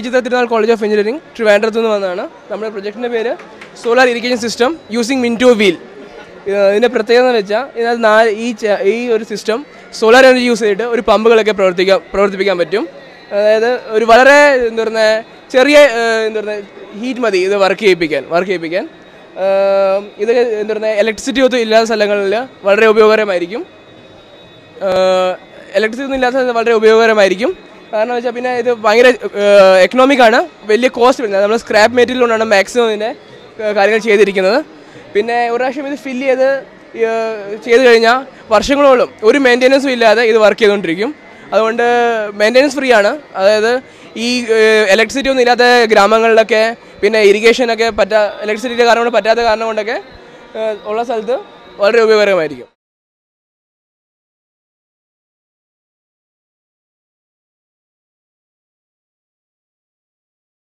Sree Chitra Thirunal college of engineering ട്രിവാൻഡ്രത്ത് നിന്ന് വന്നതാണ്. നമ്മുടെ പ്രൊജക്ടിൻ്റെ പേര് solar irrigation system using Minto wheel. ഇതിൻ്റെ പ്രത്യേകത എന്ന് വെച്ചാൽ ഇതിനകത്ത് ഈ ഒരു സിസ്റ്റം സോളാർ എനർജി യൂസ് ചെയ്തിട്ട് ഒരു പമ്പുകളൊക്കെ പ്രവർത്തിപ്പിക്കാൻ പറ്റും. അതായത് ഒരു വളരെ എന്താ പറയുക ചെറിയ ഹീറ്റ് മതി ഇത് വർക്ക് ചെയ്യിപ്പിക്കാൻ. ഇത് എന്താ പറയുക ഇലക്ട്രിസിറ്റി ഒന്നും ഇല്ലാത്ത സ്ഥലങ്ങളിൽ വളരെ ഉപയോഗകരമായിരിക്കും. കാരണം വെച്ചാൽ പിന്നെ ഇത് ഭയങ്കര എക്കണോമിക്കാണ്, വലിയ കോസ്റ്റ് വരുന്നത്. നമ്മൾ സ്ക്രാപ്പ് മെറ്റീരിയൽ കൊണ്ടാണ് മാക്സിമം ഇതിൻ്റെ കാര്യങ്ങൾ ചെയ്തിരിക്കുന്നത്. പിന്നെ ഒരു പ്രാവശ്യം ഇത് ഫില്ല് ചെയ്ത് കഴിഞ്ഞാൽ വർഷങ്ങളോളം ഒരു മെയിൻ്റെനൻസും ഇല്ലാതെ ഇത് വർക്ക് ചെയ്തുകൊണ്ടിരിക്കും. അതുകൊണ്ട് മെയിൻ്റെനൻസ് ഫ്രീ ആണ്. അതായത് ഈ ഇലക്ട്രിസിറ്റി ഒന്നും ഇല്ലാത്ത ഗ്രാമങ്ങളിലൊക്കെ പിന്നെ ഇറിഗേഷനൊക്കെ ഇലക്ട്രിസിറ്റിയുടെ കാരണം കൊണ്ട് പറ്റാത്ത കാരണം കൊണ്ടൊക്കെ ഉള്ള സ്ഥലത്ത് വളരെ ഉപയോഗകരമായിരിക്കും.